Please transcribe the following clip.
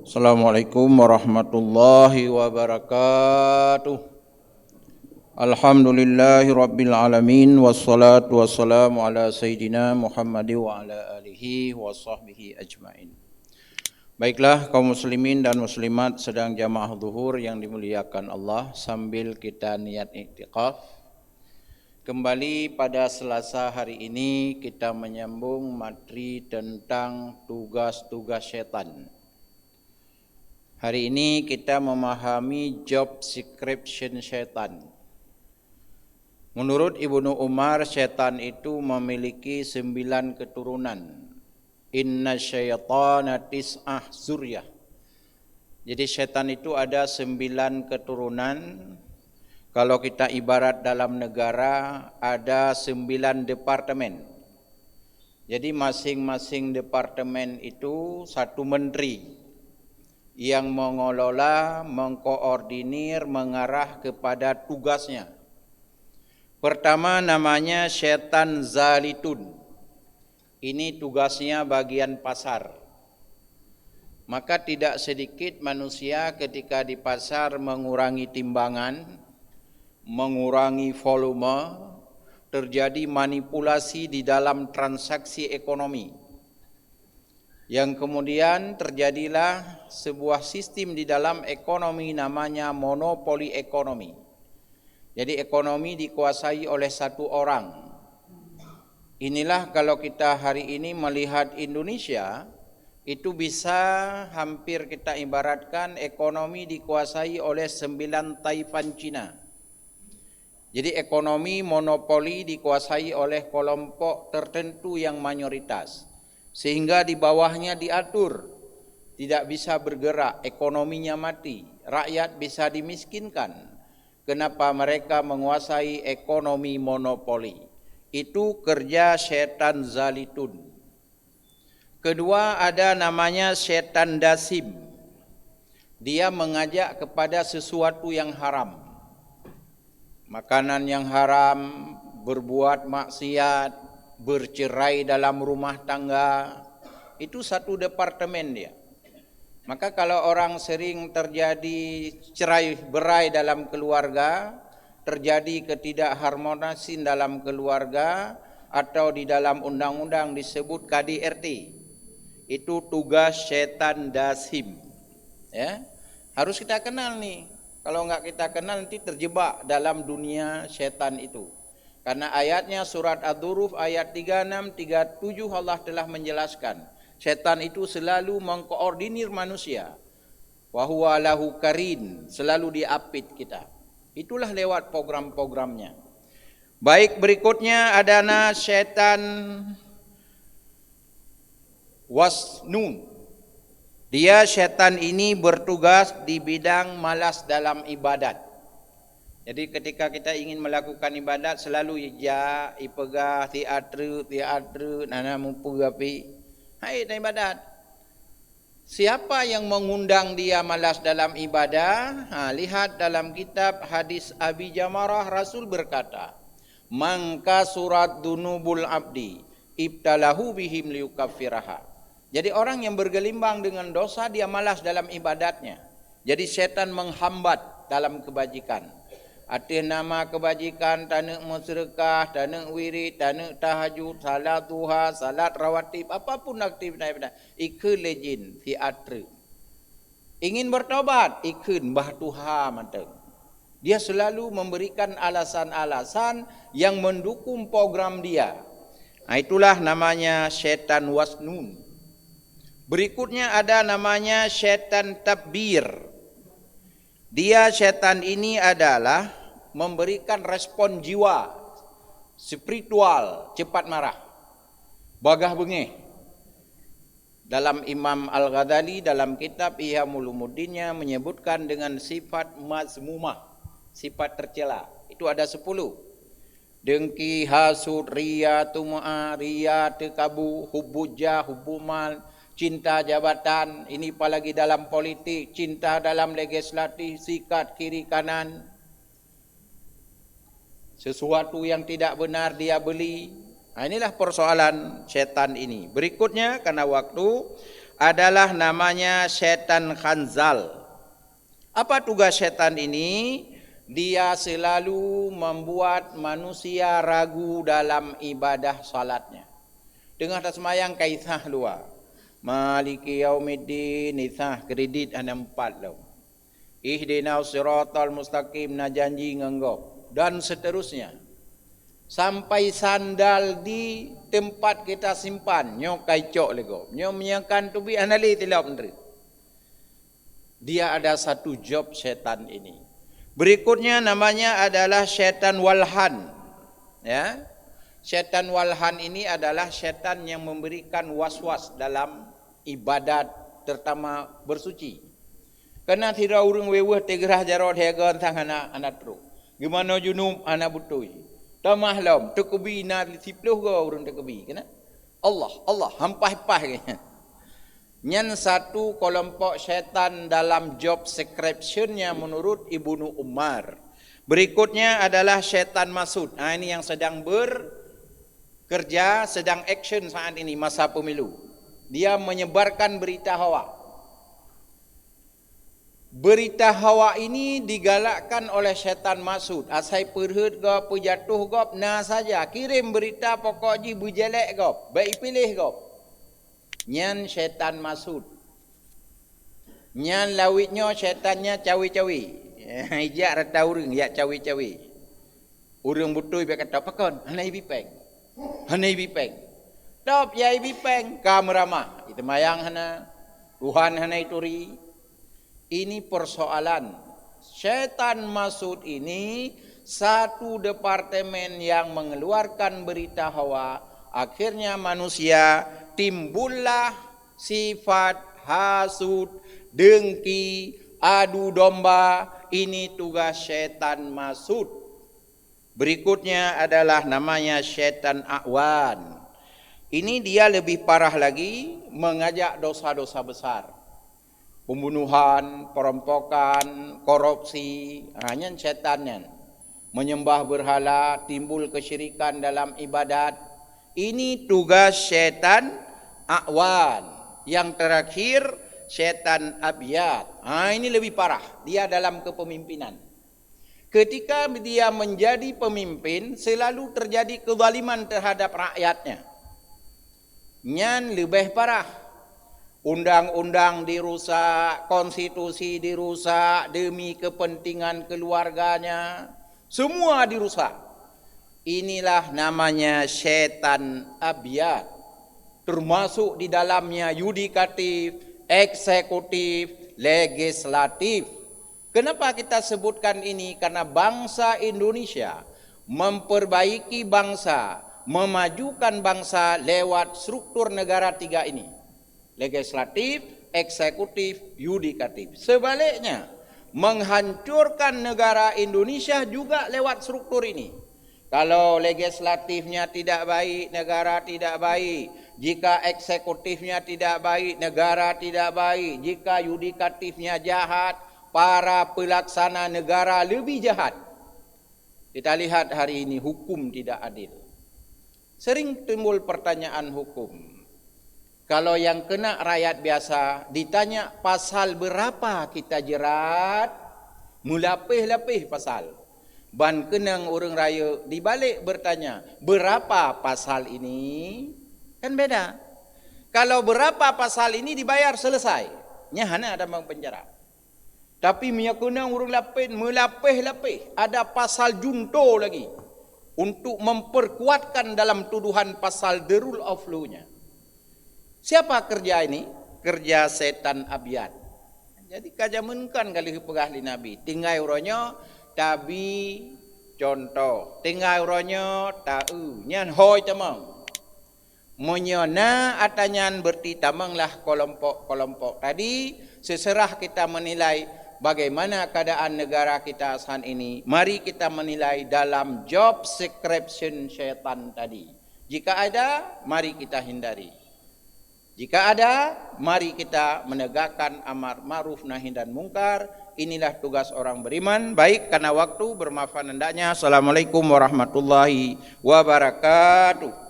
Assalamualaikum warahmatullahi wabarakatuh. Alhamdulillahi rabbil alamin. Wassalatu wassalamu ala sayyidina Muhammad wa ala alihi wa sahbihi ajmain. Baiklah kaum muslimin dan muslimat sedang jamaah zuhur yang dimuliakan Allah, sambil kita niat iktikaf. Kembali pada Selasa hari ini kita menyambung materi tentang tugas-tugas setan. Hari ini kita memahami job description setan. Menurut Ibnu Umar, setan itu memiliki 9 keturunan. Inna syaitana tis'ah zuryah. Jadi setan itu ada 9 keturunan. Kalau kita ibarat dalam negara ada 9 departemen. Jadi masing-masing departemen itu satu menteri yang mengelola, mengkoordinir, mengarah kepada tugasnya. Pertama namanya setan zalitun. Ini tugasnya bagian pasar. Maka tidak sedikit manusia ketika di pasar mengurangi timbangan, mengurangi volume, terjadi manipulasi di dalam transaksi ekonomi. Yang kemudian terjadilah sebuah sistem di dalam ekonomi namanya monopoli ekonomi. Jadi ekonomi dikuasai oleh satu orang. Inilah kalau kita hari ini melihat Indonesia, itu bisa hampir kita ibaratkan ekonomi dikuasai oleh 9 taifan Cina. Jadi ekonomi monopoli dikuasai oleh kelompok tertentu yang mayoritas. Sehingga di bawahnya diatur, tidak bisa bergerak, ekonominya mati, rakyat bisa dimiskinkan. Kenapa mereka menguasai ekonomi monopoli? Itu kerja setan zalitun. Kedua ada namanya setan dasim. Dia mengajak kepada sesuatu yang haram. Makanan yang haram, berbuat maksiat, bercerai dalam rumah tangga, itu satu departemen dia. Maka kalau orang sering terjadi cerai berai dalam keluarga, terjadi ketidakharmonisan dalam keluarga, atau di dalam undang-undang disebut KDRT, itu tugas setan dasim. Ya, harus kita kenal nih. Kalau enggak kita kenal nanti terjebak dalam dunia setan itu. Karena ayatnya surat Ad-Duruf ayat 36, 37 Allah telah menjelaskan. Setan itu selalu mengkoordinir manusia. Wa huwa lahu karin, selalu diapit kita. Itulah lewat program-programnya. Baik, berikutnya adalah setan wasnun. Dia setan ini bertugas di bidang malas dalam ibadat. Jadi ketika kita ingin melakukan ibadat selalu ja ipegah teater nana mupugapi. Hai ibadat. Siapa yang mengundang dia malas dalam ibadah? Lihat dalam kitab hadis Abi Jamarah, Rasul berkata, "Mangka surat dunubul abdi ibtalahu bihim liukaffiraha." Jadi orang yang bergelimbang dengan dosa dia malas dalam ibadatnya. Jadi setan menghambat dalam kebajikan. Ada nama kebajikan, tanuk musyrikah, tanuk wirid, tanuk tahajud, salat duha, salat rawatib, apapun aktivitas ikut lejin teater. Ingin bertobat, ikut bah tuha manteng. Dia selalu memberikan alasan-alasan yang mendukung program dia. Itulah namanya setan wasnun. Berikutnya ada namanya setan tabir. Dia setan ini adalah memberikan respon jiwa spiritual, cepat marah, bagah bengih. Dalam Imam Al-Ghazali dalam kitab Ihya Ulumuddinnya menyebutkan dengan sifat mazmumah, sifat tercela. Itu ada 10. Dengki, hasud, riya, tum'a, riya, tekabu, hubujah, hubumal, cinta jabatan, ini apalagi dalam politik, cinta dalam legislatif, sikat kiri kanan. Sesuatu yang tidak benar dia beli. Inilah persoalan setan ini. Berikutnya karena waktu adalah namanya syaitan khanzal. Apa tugas syaitan ini? Dia selalu membuat manusia ragu dalam ibadah salatnya. Dengar tak semayang kaisah luar. Maliki yaumiddin, isah kredit ana 4 law. Ihdinas siratal mustaqim, na janji nganggap, dan seterusnya. Sampai sandal di tempat kita simpan, nyo kaicok lego. Nyo menyakan tubi anali tilap ndri. Dia ada satu job syaitan ini. Berikutnya namanya adalah syaitan walhan. Ya. Syaitan walhan ini adalah syaitan yang memberikan was-was dalam ibadat, terutama bersuci. Karena tidak urung weweh tegerah jarod hegan sang anak teruk. Gimana junub anak butui. Tamah lam tekebi na disipluh go urung tekebi. Kena? Allah hampah-hampah kayaknya. Nyan satu kelompok syaitan dalam job description-nya menurut Ibnu Umar. Berikutnya adalah syaitan masud. Ini yang sedang bekerja, sedang action saat ini masa pemilu. Dia menyebarkan berita hawa. Berita hawa ini digalakkan oleh syaitan masud. Asai perhut gop, pejatuh gop, nah saja. Kirim berita pokok ji berjelek gop. Baik pilih gop. Nyan syaitan masud. Nyan lawitnya syaitannya cawi-cawi. Ijak rata urang, yak cawi-cawi. Urang butui dia kata, pakon, hanai bipeng. Hanai bipeng. Top yai bipeng, kameramah. Itu mayang hana. Tuhan hanai turi. Ini persoalan. Syaitan masud ini satu departemen yang mengeluarkan berita hawa. Akhirnya manusia timbullah sifat hasud, dengki, adu domba. Ini tugas syaitan masud. Berikutnya adalah namanya syaitan a'wan. Ini dia lebih parah lagi, mengajak dosa-dosa besar. Pembunuhan, perampokan, korupsi, hanya syaitannya. Menyembah berhala, timbul kesyirikan dalam ibadat. Ini tugas syaitan a'wan. Yang terakhir syaitan abyad. Ini lebih parah. Dia dalam kepemimpinan. Ketika dia menjadi pemimpin, selalu terjadi kezaliman terhadap rakyatnya. Nyan lebih parah. Undang-undang dirusak, konstitusi dirusak demi kepentingan keluarganya. Semua dirusak. Inilah namanya syaitan abyad. Termasuk di dalamnya yudikatif, eksekutif, legislatif. Kenapa kita sebutkan ini? Karena bangsa Indonesia memperbaiki bangsa, memajukan bangsa lewat struktur negara 3 ini. Legislatif, eksekutif, yudikatif. Sebaliknya, menghancurkan negara Indonesia juga lewat struktur ini. Kalau legislatifnya tidak baik, negara tidak baik. Jika eksekutifnya tidak baik, negara tidak baik. Jika yudikatifnya jahat, para pelaksana negara lebih jahat. Kita lihat hari ini hukum tidak adil. Sering timbul pertanyaan hukum. Kalau yang kena rakyat biasa, ditanya pasal berapa kita jerat, mulapih-lapih pasal. Ban kenang orang raya dibalik bertanya, berapa pasal ini? Kan beda. Kalau berapa pasal ini dibayar selesai, nyahana ada bang penjara. Tapi minyak kenang orang lapin, mulapih-lapih, ada pasal junto lagi untuk memperkuatkan dalam tuduhan pasal the rule of law-nya. Siapa kerja ini? Kerja setan abyad. Jadi kajamunkan kali pegahli Nabi. Tinggal uronyo tabi contoh. Tinggal uronyo tau. Nyan hoi temang. Menyona atanyan berti tamanglah kelompok-kelompok tadi. Seserah kita menilai bagaimana keadaan negara kita saat ini. Mari kita menilai dalam job description syaitan tadi. Jika ada, mari kita hindari. Jika ada, mari kita menegakkan amar ma'ruf nahi dan mungkar. Inilah tugas orang beriman. Baik, karena waktu bermanfaat hendaknya. Assalamualaikum warahmatullahi wabarakatuh.